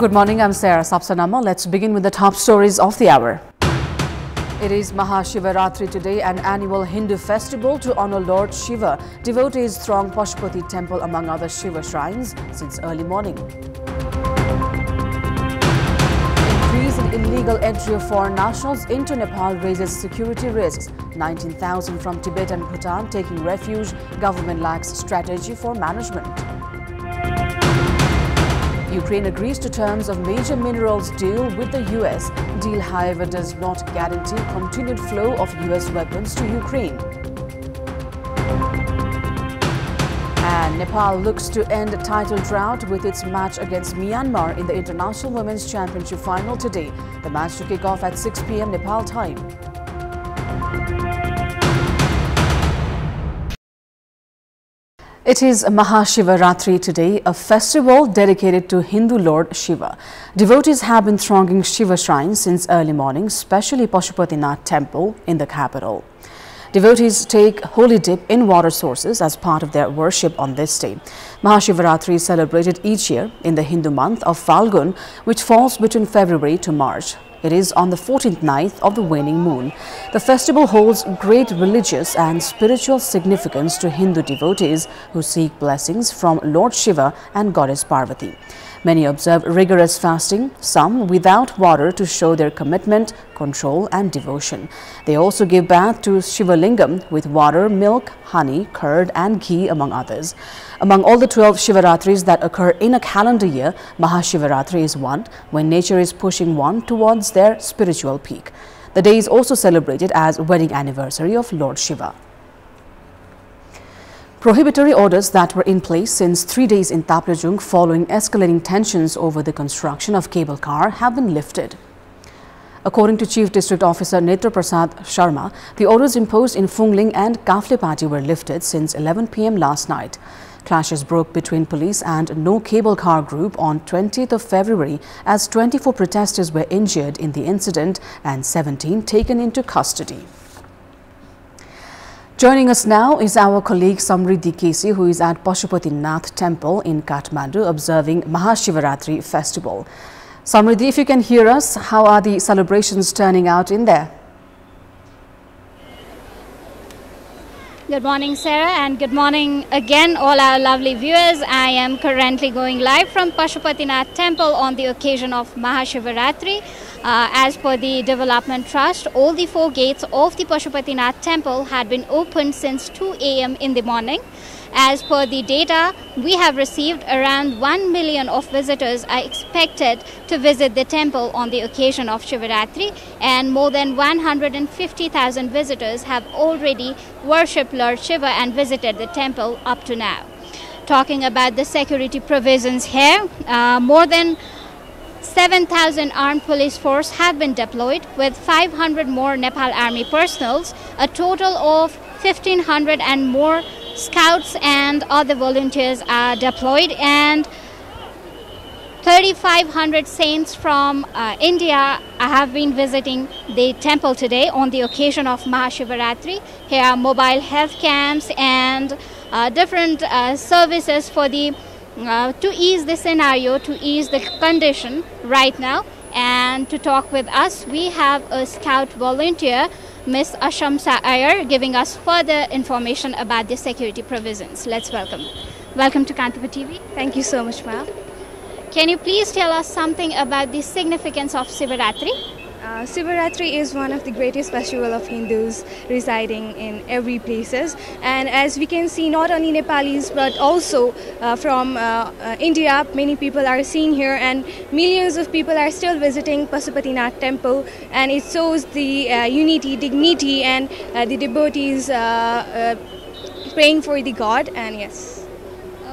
Good morning, I'm Sarah Sapsanamma. Let's begin with the top stories of the hour. It is Mahashivaratri today, an annual Hindu festival to honor Lord Shiva. Devotees throng Pashupati temple among other Shiva shrines since early morning. Increase in illegal entry of foreign nationals into Nepal raises security risks. 19,000 from Tibet and Bhutan taking refuge. Government lacks strategy for management. Ukraine agrees to terms of major minerals deal with the US. Deal, however, does not guarantee continued flow of US weapons to Ukraine. And Nepal looks to end title drought with its match against Myanmar in the International Women's Championship final today. The match to kick off at 6 p.m. Nepal time. It is Mahashivaratri today, a festival dedicated to Hindu Lord Shiva. Devotees have been thronging Shiva shrines since early morning, especially Pashupatinath temple in the capital. Devotees take holy dip in water sources as part of their worship on this day. Mahashivaratri is celebrated each year in the Hindu month of Falgun, which falls between February to March. It is on the 14th night of the waning moon. The festival holds great religious and spiritual significance to Hindu devotees who seek blessings from Lord Shiva and Goddess Parvati. Many observe rigorous fasting, some without water, to show their commitment, control and devotion. They also give bath to Shiva Lingam with water, milk, honey, curd and ghee, among others. Among all the 12 Shivaratris that occur in a calendar year, Mahashivaratri is one when nature is pushing one towards their spiritual peak. The day is also celebrated as wedding anniversary of Lord Shiva. Prohibitory orders that were in place since 3 days in Taplejung following escalating tensions over the construction of cable car have been lifted. According to Chief District Officer Netra Prasad Sharma, the orders imposed in Phungling and Kaflepati were lifted since 11 p.m. last night. Clashes broke between police and No Cable Car Group on 20th of February as 24 protesters were injured in the incident and 17 taken into custody. Joining us now is our colleague Samriddhi Kesi, who is at Pashupatinath temple in Kathmandu observing Mahashivaratri festival. Samriddhi, if you can hear us, how are the celebrations turning out in there? Good morning, Sarah, and good morning again all our lovely viewers. I am currently going live from Pashupatinath temple on the occasion of Mahashivaratri. As per the Development Trust, all the 4 gates of the Pashupatinath temple had been opened since 2 a.m. in the morning. As per the data we have received, around 1 million of visitors are expected to visit the temple on the occasion of Shivaratri, and more than 150,000 visitors have already worshipped Lord Shiva and visited the temple up to now. Talking about the security provisions here, more than 7,000 armed police force have been deployed with 500 more Nepal Army personals, a total of 1,500 and more scouts and other volunteers are deployed, and 3,500 saints from India have been visiting the temple today on the occasion of Mahashivaratri. Here are mobile health camps and different services for the to ease the scenario, to ease the condition right now. And to talk with us, we have a scout volunteer, Miss Ashamsa Iyer, giving us further information about the security provisions. Let's welcome. Welcome to Kantipur TV. Thank you so much, ma'am. Can you please tell us something about the significance of Shivaratri? Shivaratri is one of the greatest festival of Hindus residing in every places, and as we can see, not only Nepalis but also from India, many people are seen here, and millions of people are still visiting Pashupatinath temple, and it shows the unity, dignity, and the devotees praying for the god. And yes.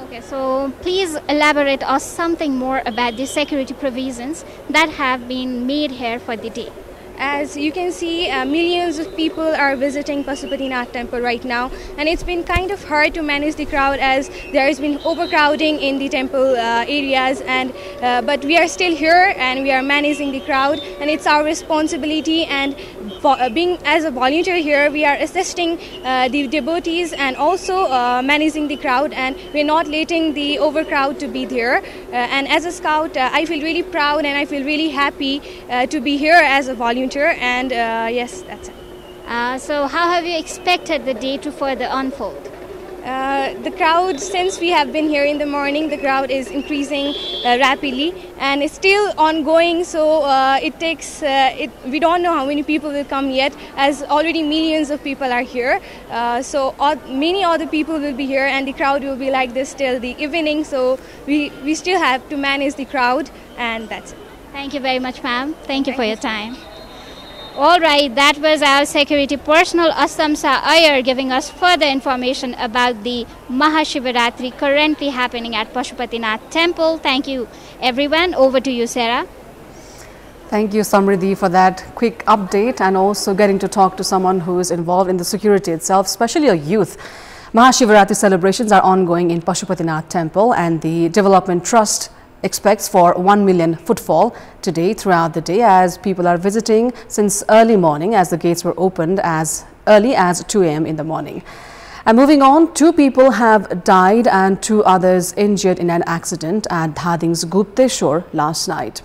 Okay, so please elaborate us something more about the security provisions that have been made here for the day. As you can see, millions of people are visiting Pashupatinath temple right now, and it's been kind of hard to manage the crowd as there has been overcrowding in the temple areas, and but we are still here and we are managing the crowd, and it's our responsibility, and being as a volunteer here, we are assisting the devotees and also managing the crowd, and we're not letting the overcrowd to be there. And as a scout, I feel really proud and I feel really happy to be here as a volunteer, and yes, that's it. So how have you expected the day to further unfold? The crowd, since we have been here in the morning, the crowd is increasing rapidly, and it's still ongoing, so it takes, we don't know how many people will come yet, as already millions of people are here. So many other people will be here, and the crowd will be like this till the evening, so we still have to manage the crowd, and that's it. Thank you very much, ma'am. Thank you for your time. All right, that was our security personnel Asamsa Iyer giving us further information about the Mahashivaratri currently happening at Pashupatinath temple. Thank you, everyone. Over to you, Sarah. Thank you, Samriddhi, for that quick update and also getting to talk to someone who is involved in the security itself, especially a youth. Mahashivaratri celebrations are ongoing in Pashupatinath temple, and the Development Trust expects for 1 million footfall today throughout the day as people are visiting since early morning, as the gates were opened as early as 2 a.m. in the morning. And moving on, 2 people have died and 2 others injured in an accident at Dhading's Gupteshwar last night.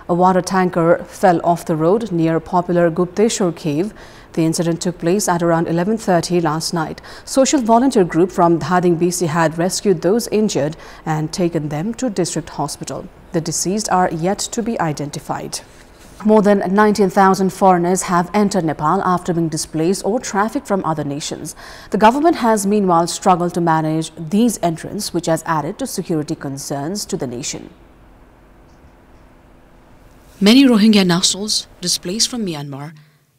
A water tanker fell off the road near popular Gupteshwar cave. The incident took place at around 11:30 last night. Social volunteer group from Dhading BC had rescued those injured and taken them to district hospital. The deceased are yet to be identified. More than 19,000 foreigners have entered Nepal after being displaced or trafficked from other nations. The government has meanwhile struggled to manage these entrants, which has added to security concerns to the nation. Many Rohingya nationals displaced from Myanmar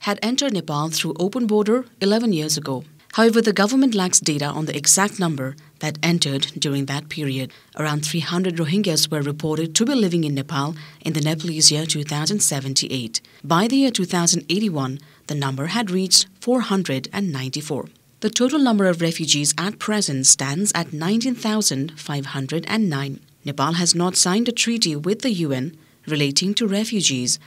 had entered Nepal through open border 11 years ago. However, the government lacks data on the exact number that entered during that period. Around 300 Rohingyas were reported to be living in Nepal in the Nepalese year 2078. By the year 2081, the number had reached 494. The total number of refugees at present stands at 19,509. Nepal has not signed a treaty with the UN relating to refugees,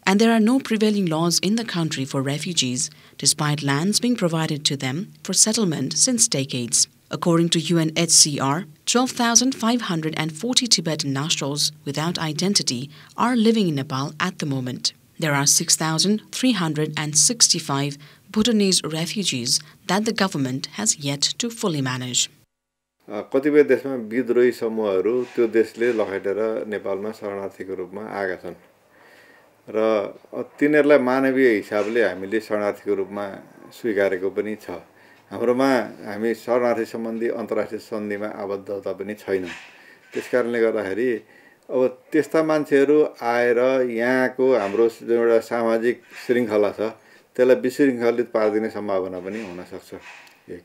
and there are no prevailing laws in the country for refugees, despite lands being provided to them for settlement since decades. According to UNHCR, 12,540 Tibetan nationals without identity are living in Nepal at the moment. There are 6,365 Bhutanese refugees that the government has yet to fully manage. कतिपय देशमा विद्रोही समूहहरू त्यो देशले लखेटेर नेपालमा शरणार्थीको रूपमा आएका छन् र तिनीहरूलाई मानवीय हिसाबले हामीले शरणार्थीको रूपमा स्वीकारेको पनि छ। हाम्रोमा हामी शरणार्थी सम्बन्धी अन्तर्राष्ट्रिय सन्धिमा आबद्धता पनि छैन। त्यसकारणले गर्दाखेरि अब त्यस्ता मान्छेहरू आएर यहाँको हाम्रो जुन एउटा सामाजिक श्रृङ्खला छ त्यसलाई विशृङ्खलित पार्दिने सम्भावना पनि हुन सक्छ। एक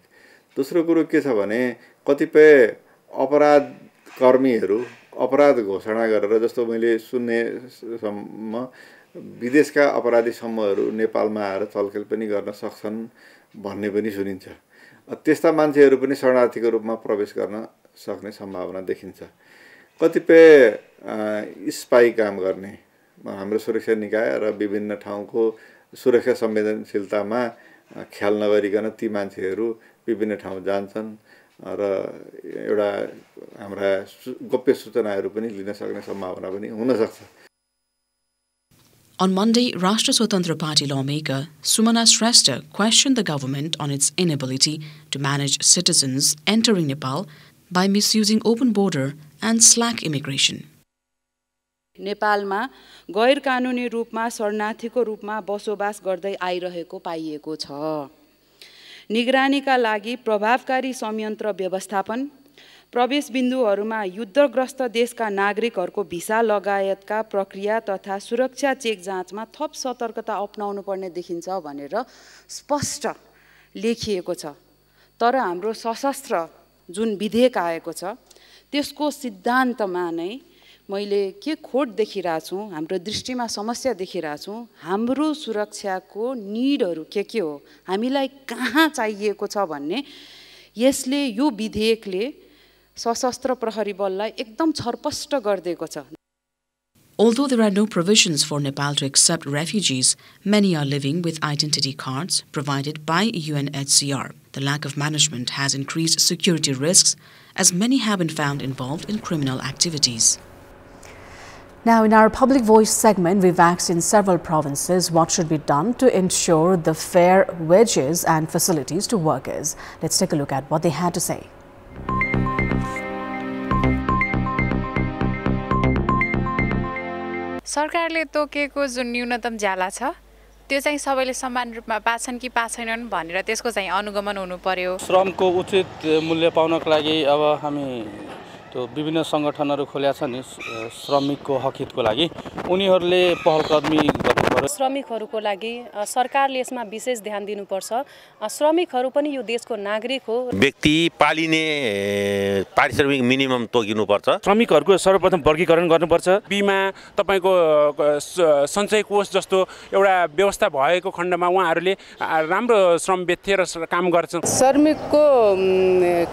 दोस्रो कुरो के छ भने कतिपय अपराध कर्मीहरू अपराध घोषणा गरेर, जस्तो मैले सुन्नेसम्म विदेशका अपराधी समूहहरू नेपालमा आएर चलखेल पनि गर्न सक्छन् भन्ने पनि सुनिन्छ। त्यस्ता मान्छेहरू पनि शरणार्थीको रूपमा प्रवेश गर्न सक्ने सम्भावना देखिन्छ। कतिपय स्पाई काम गर्ने हाम्रो सुरक्षा निकाय र विभिन्न ठाउँको सुरक्षा संवेदनशीलतामा ख्याल नगरिकन ती मान्छेहरू विभिन्न ठाउँ जान्छन् र एउटा हाम्रा गोप्य सूचनाहरू पनि लिन सक्ने सम्भावना पनि हुन सक्छ। On Monday, Rashtra Swatantra Party lawmaker Sumana Shrestha questioned the government on its inability to manage citizens entering Nepal by misusing open border and slack immigration. नेपालमा गैर कानुनी रूपमा शरणार्थीको रूपमा बसोबास गर्दै आइरहेको पाइएको छ। निगरानीका लागि प्रभावकारी संयन्त्र व्यवस्थापन, प्रवेश बिन्दुहरूमा युद्धग्रस्त देशका नागरिकहरूको भिसा लगायतका प्रक्रिया तथा सुरक्षा चेक जाँचमा थप सतर्कता अपनाउनु पर्ने देखिन्छ भनेर स्पष्ट लेखिएको छ। तर हाम्रो सशस्त्र जुन विधेयक आएको छ त्यसको सिद्धान्तमा नै मैले के खोट देखिरहेको छु, हाम्रो दृष्टिमा समस्या देखिरहेको छु, हाम्रो सुरक्षाको निडहरू के हो, हामीलाई कहाँ चाहिएको छ भन्ने यसले यो विधेयकले सशस्त्र प्रहरी बललाई एकदम छरपष्ट गरिदिएको छ। Although there are no provisions for Nepal to accept refugees, many are living with identity cards provided by UNHCR. The lack of management has increased security risks, as many have been found involved in criminal activities. Now, in our Public Voice segment, we've asked in several provinces what should be done to ensure the fair wages and facilities to workers. Let's take a look at what they had to say. सरकारले तोकेको जुन न्यूनतम ज्याला छ त्यो चाहिँ सबैले समान रूपमा पाछन् कि पाछैनन् भनेर त्यसको चाहिँ अनुगमन हुनु पर्यो। श्रमको उचित मूल्य पाउनको लागि अब हामी त्यो विभिन्न संगठनहरु खोल्या छन् नि श्रमिकको हक हितको लागि उनीहरुले पहलकदमी गर्नुपर्छ। श्रमिकहरुको लागि सरकारले यसमा विशेष ध्यान दिनुपर्छ। श्रमिकहरु पनि यो देशको नागरिक हो। व्यक्ति पालिने पारिश्रमिक मिनिमम तोकिनुपर्छ। श्रमिकहरुको सर्वप्रथम वर्गीकरण गर्नुपर्छ। बीमा तपाईको सञ्चय कोष जस्तो एउटा व्यवस्था भएको खण्डमा उहाँहरुले राम्रो श्रम व्यक्ति र काम गर्छन्। श्रमिकको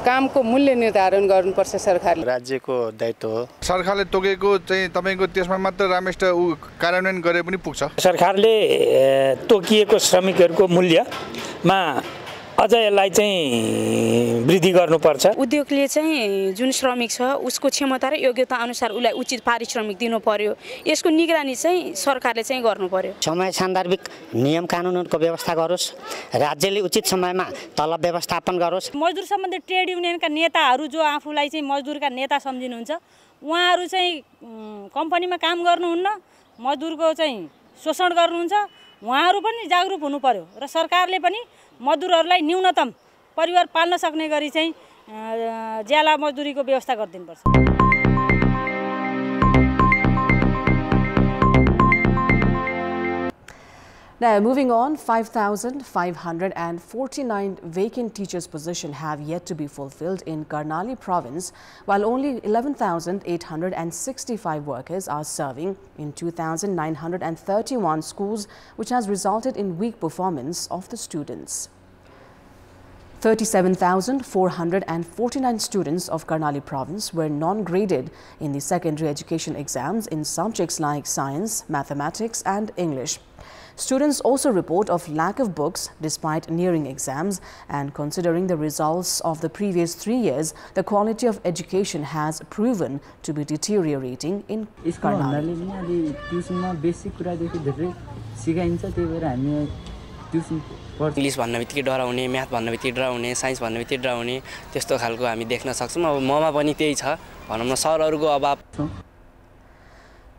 कामको मूल्य निर्धारण गर्नुपर्छ सरकारले। राज्यको दायित्व हो। सरकारले तोकेको चाहिँ तपाईको त्यसमा मात्र रामेष्ट कार्यान्वयन गरे पनि पुग्छ। सरकारले तोकिएको श्रमिकहरुको मूल्यमा अझ यसलाई चाहिँ वृद्धि गर्नुपर्छ। उद्योगले चाहिँ जुन श्रमिक छ उसको क्षमता र योग्यता अनुसार उलाई उचित पारिश्रमिक दिनु पर्यो। यसको निगरानी चाहिँ सरकारले चाहिँ गर्नु पर्यो। समय सान्दर्भिक नियम कानुनको व्यवस्था गरोस्, राज्यले उचित समयमा तलब व्यवस्थापन गरोस्। मजदुर सम्बन्धी ट्रेड युनियनका नेताहरू जो आफूलाई चाहिँ मजदुरका नेता सम्झिनुहुन्छ उहाँहरू चाहिँ कम्पनीमा काम गर्नुहुन्न, मजदुरको चाहिँ शोषण गर्नुहुन्छ। उहाँहरू पनि जागरुक हुनु पर्यो र सरकारले पनि मजदुरहरूलाई न्यूनतम परिवार पाल्न सक्ने गरी चाहिँ ज्याला मजदुरीको व्यवस्था गरिदिनुपर्छ। Now, moving on, 5,549 vacant teachers' positions have yet to be fulfilled in Karnali province, while only 11,865 workers are serving in 2,931 schools, which has resulted in weak performance of the students. 37,449 students of Karnali province were non-graded in the secondary education exams in subjects like science, mathematics and English. Students also report of lack of books despite nearing exams, and considering the results of the previous 3 years, the quality of education has proven to be deteriorating in Karnali. English भन्न बित्तिकै डराउने, math भन्न बित्तिकै डराउने, signs भन्न बित्तिकै डराउने त्यस्तो खालको हामी देख्न सक्छौं। अब ममा पनि त्यही छ भनौं न, सरहरुको अभाव।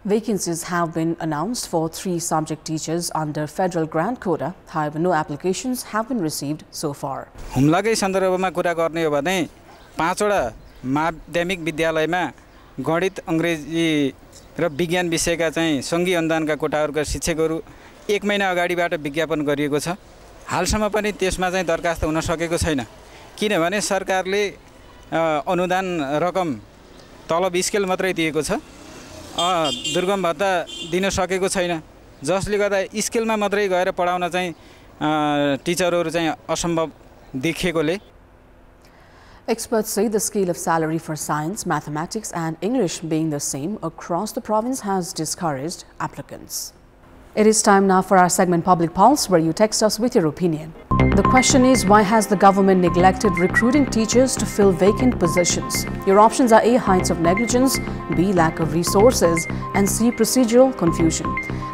Vacancies have been announced for 3 subject teachers under federal grant quota. However, no applications have been received so far. हुम्लाकै सन्दर्भमा कुरा गर्ने हो भने 5 वटा माध्यमिक विद्यालयमा गणित, अंग्रेजी र विज्ञान विषयका चाहिँ संघीय अनुदानका कोटाहरुका शिक्षकहरु 1 महिना अगाडिबाट विज्ञापन गरिएको छ। हालसम्म पनि त्यसमा चाहिँ दरखास्त हुन सकेको छैन, किनभने सरकारले अनुदान रकम तलब स्केल मात्रै दिएको छ, दुर्गम भत्ता दिन सकेको छैन, जसले गर्दा स्केलमा मात्रै गएर पढाउन चाहिँ टिचरहरु चाहिँ असम्भव देखेकोले। Experts say the scale of salary for science, mathematics and English being the same across the province has discouraged applicants. It is time now for our segment Public Pulse, where you text us with your opinion. The question is, why has the government neglected recruiting teachers to fill vacant positions? Your options are A, heights of negligence, B, lack of resources, and C, procedural confusion.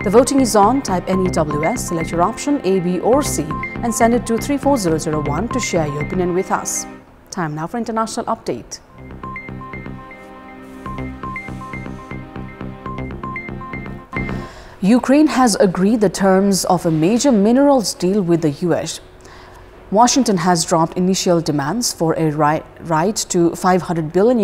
The voting is on. Type NEWS, select your option A, B or C and send it to 34001 to share your opinion with us. Time now for international update. Ukraine has agreed the terms of a major minerals deal with the US. Washington has dropped initial demands for a right to $500 billion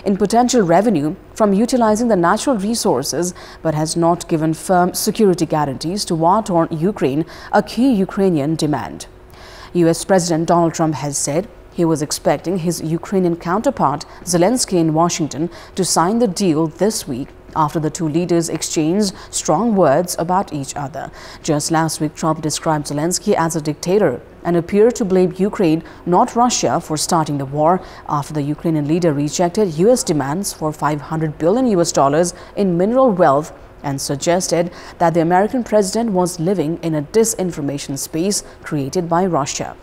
in potential revenue from utilizing the natural resources, but has not given firm security guarantees to war-torn Ukraine, a key Ukrainian demand. US President Donald Trump has said he was expecting his Ukrainian counterpart Zelensky in Washington to sign the deal this week after the two leaders exchanged strong words about each other. Just last week, Trump described Zelensky as a dictator and appeared to blame Ukraine, not Russia, for starting the war after the Ukrainian leader rejected U.S. demands for $500 billion in mineral wealth and suggested that the American president was living in a disinformation space created by Russia.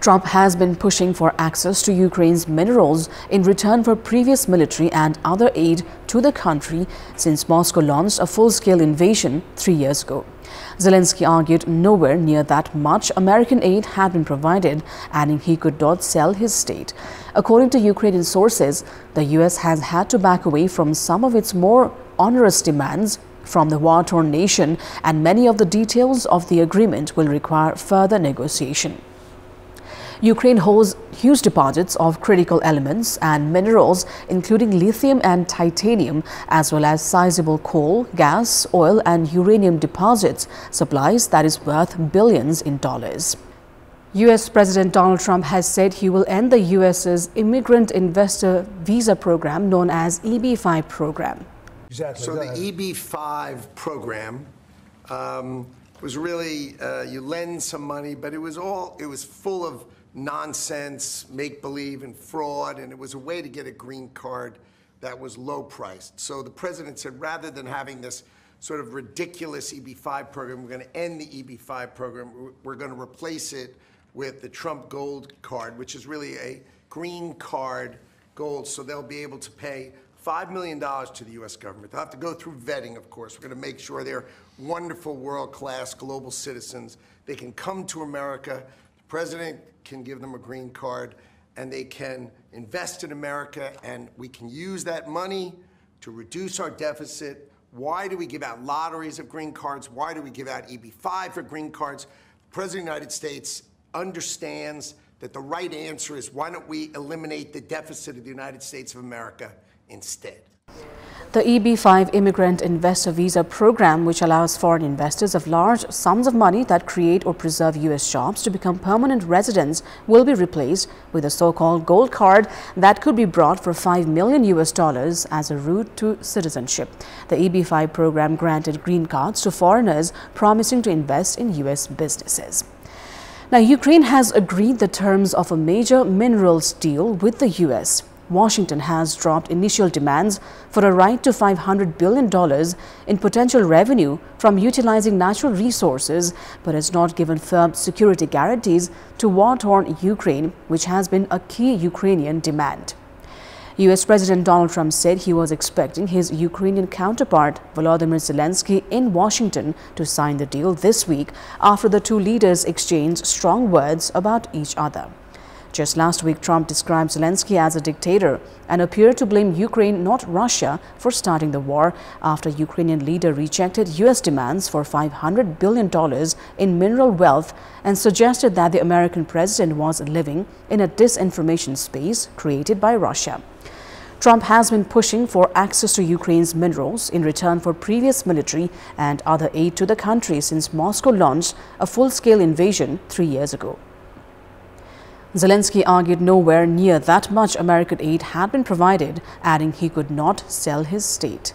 Trump has been pushing for access to Ukraine's minerals in return for previous military and other aid to the country since Moscow launched a full-scale invasion 3 years ago. Zelensky argued nowhere near that much American aid had been provided, adding he could not sell his state. According to Ukrainian sources, the U.S. has had to back away from some of its more onerous demands from the war-torn nation, and many of the details of the agreement will require further negotiation. Ukraine holds huge deposits of critical elements and minerals, including lithium and titanium, as well as sizable coal, gas, oil, and uranium deposits, supplies that is worth billions in dollars. U.S. President Donald Trump has said he will end the U.S.'s immigrant investor visa program known as EB-5 program. Exactly. So the EB-5 program was really, you lend some money, but it was full of nonsense, make-believe, and fraud, and it was a way to get a green card that was low-priced. So the president said, rather than having this sort of ridiculous EB-5 program, we're going to end the EB-5 program. We're going to replace it with the Trump Gold Card, which is really a green card gold, so they'll be able to pay $5 million to the U.S. government. They'll have to go through vetting, of course. We're going to make sure they're wonderful, world-class global citizens. They can come to America. The president can give them a green card, and they can invest in America, and we can use that money to reduce our deficit. Why do we give out lotteries of green cards? Why do we give out EB-5 for green cards? The President of the United States understands that the right answer is, why don't we eliminate the deficit of the United States of America instead? The EB-5 Immigrant Investor Visa Program, which allows foreign investors of large sums of money that create or preserve U.S. jobs to become permanent residents, will be replaced with a so-called gold card that could be brought for $5 million as a route to citizenship. The EB-5 program granted green cards to foreigners promising to invest in U.S. businesses. Now, Ukraine has agreed the terms of a major minerals deal with the U.S. Washington has dropped initial demands for a right to $500 billion in potential revenue from utilizing natural resources, but has not given firm security guarantees to war-torn Ukraine, which has been a key Ukrainian demand. U.S. President Donald Trump said he was expecting his Ukrainian counterpart Volodymyr Zelensky in Washington to sign the deal this week after the two leaders exchanged strong words about each other. Just last week, Trump described Zelensky as a dictator and appeared to blame Ukraine, not Russia, for starting the war after Ukrainian leader rejected U.S. demands for $500 billion in mineral wealth and suggested that the American president was living in a disinformation space created by Russia. Trump has been pushing for access to Ukraine's minerals in return for previous military and other aid to the country since Moscow launched a full-scale invasion 3 years ago. Zelensky argued nowhere near that much American aid had been provided, adding he could not sell his state.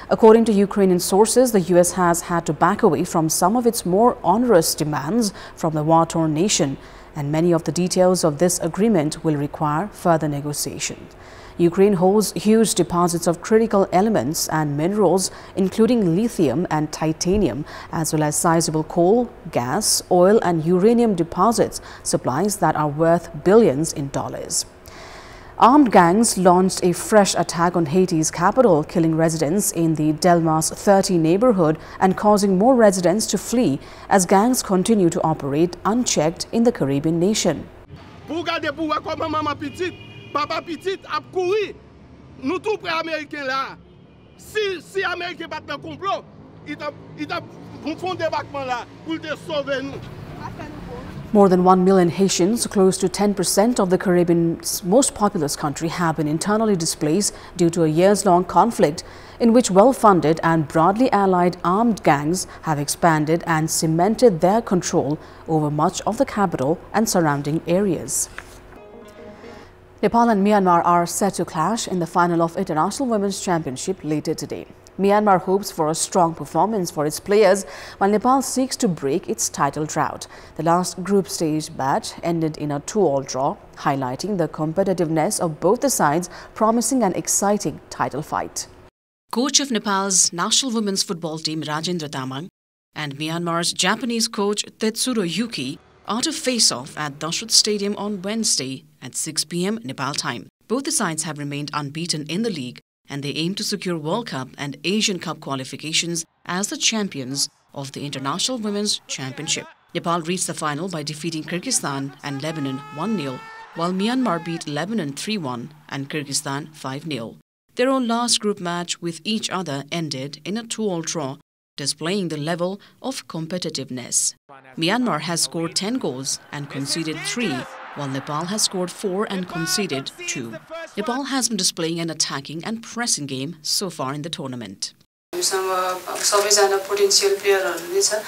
According to Ukrainian sources, the U.S. has had to back away from some of its more onerous demands from the war-torn nation, and many of the details of this agreement will require further negotiation. Ukraine holds huge deposits of critical elements and minerals, including lithium and titanium, as well as sizable coal, gas, oil, and uranium deposits, supplies that are worth billions in dollars. Armed gangs launched a fresh attack on Haiti's capital, killing residents in the Delmas 30 neighborhood and causing more residents to flee as gangs continue to operate unchecked in the Caribbean nation. Papa petit a couru, nous tous près américains là. Si américain pas dans complot, il a font débarquement là pour te sauver nous. More than 1 million Haitians, close to 10% of the Caribbean's most populous country, have been internally displaced due to a years-long conflict in which well-funded and broadly allied armed gangs have expanded and cemented their control over much of the capital and surrounding areas. Nepal and Myanmar are set to clash in the final of International Women's Championship later today. Myanmar hopes for a strong performance for its players, while Nepal seeks to break its title drought. The last group stage match ended in a 2-all draw, highlighting the competitiveness of both the sides, promising an exciting title fight. Coach of Nepal's national women's football team Rajendra Tamang and Myanmar's Japanese coach Tetsuro Yuki are to face off at Dashrath Stadium on Wednesday at 6 p.m. Nepal time. Both the sides have remained unbeaten in the league, and they aim to secure World Cup and Asian Cup qualifications as the champions of the International Women's Championship. Nepal reached the final by defeating Kyrgyzstan and Lebanon 1-0, while Myanmar beat Lebanon 3-1 and Kyrgyzstan 5-0. Their own last group match with each other ended in a 2-all draw, displaying the level of competitiveness. Myanmar has scored 10 goals and conceded 3, while Nepal has scored 4 and conceded 2. Nepal has been displaying an attacking and pressing game so far in the tournament. सबैजना potential प्लेयरहरु नै छ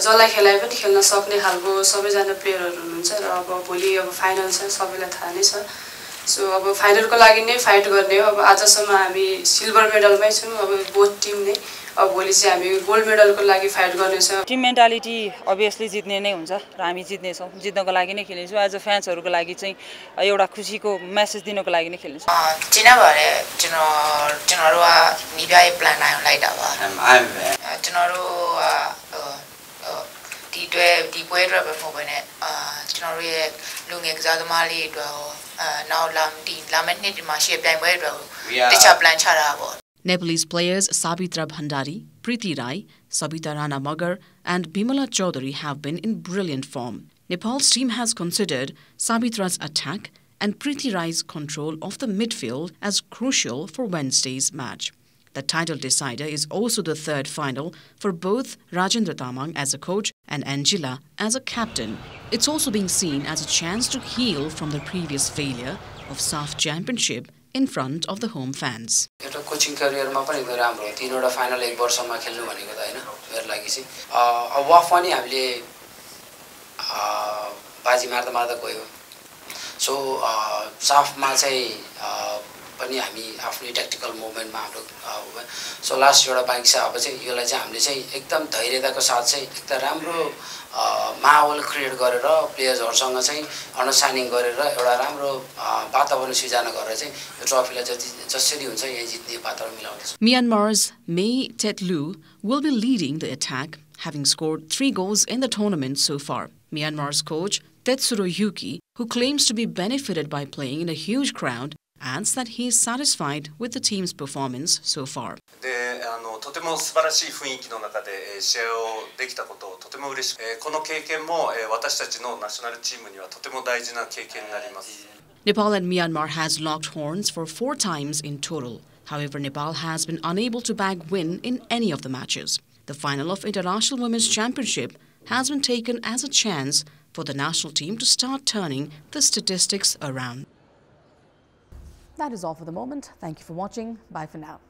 जसलाई खेलाइ पनि खेल्न सक्ने खालको सबैजना प्लेयरहरु हुनुहुन्छ र अब भोलि अब फाइनल छ सबैलाई थाहा नै छ सो अब फाइनलको लागि नै फाइट गर्ने हो अब आजसम्म हामी सिल्भर मेडलमै छौं अब बोथ टिम नै अब भोलि चाहिँ हामी गोल्ड मेडलको लागि फाइट गर्ने छ टिम मेन्टालिटी obviously जित्ने नै हुन्छ र हामी जित्ने छौं जित्नको लागि नै खेल्नेछौं आज फ्यान्सहरुको लागि चाहिँ एउटा खुशीको मेसेज दिनको लागि नै खेल्नेछौं 今天晚上ကျွန်တော်တို့ကမိပြရဲ့ plan နိုင်လိုက်တာပါကျွန်တော်တို့ဒီပွဲအတွက်ပဲမဟုတ်ဘဲနဲ့ကျွန်တော်တို့ရဲ့လူငယ်ကစားသမားလေးတွေအတွက်နောက်လာမယ့်နှစ်ဒီမှာရှေ့ပြိုင်ပွဲတွေတခြား plan ချတာပေါ့ Nepalese players Sabitra Bhandari, Preeti Rai, Sabita Rana Magar and Bimala Chaudhary have been in brilliant form. Nepal's team has considered Sabitra's attack and Preeti Rai's control of the midfield as crucial for Wednesday's match. The title decider is also the third final for both Rajendra Tamang as a coach and Angela as a captain. It's also being seen as a chance to heal from the previous failure of SAF Championship in front of the home fans. एउटा coaching करियरमा पनि एकदम राम्रो हो तीनवटा final एक वर्षमा खेल्नु भनेको त हैन मेरो लागि चाहिँ अब वाफ पनि हामीले बाजी मार्दा गयो सो साफमा चाहिँ पनि हामी आफ्नो ट्याक्टिकल मुभमेन्टमा हाम्रो सो लास्ट एउटा बाइक छ अब चाहिँ योलाई चाहिँ हामीले चाहिँ एकदम धैर्यताको साथ चाहिँ एकदम राम्रो माहौल क्रिएट गरेर प्लेयर्सहरुसँग चाहिँ अन्डरस्ट्यान्डिङ गरेर एउटा राम्रो वातावरण सृजना गरेर चाहिँ यो ट्रफीलाई जसरी हुन्छ यही जित्ने वातावरण मिलाउँछ Myanmar's Mei Tetlu will be leading the attack, having scored 3 goals in the tournament so far. Myanmar's coach Tetsuro Yuki, who claims to be benefited by playing in a huge crowd, adds that he is satisfied with the team's performance so far. とても素晴らしい雰囲気の中で試合をできたことをとても嬉しくこの経験も私たちのナショナルチームにはとても大事な経験になります。 Nepal and Myanmar has locked horns for 4 times in total. However, Nepal has been unable to bag win in any of the matches. The final of International Women's Championship has been taken as a chance for the national team to start turning the statistics around. That is all for the moment. Thank you for watching. Bye for now.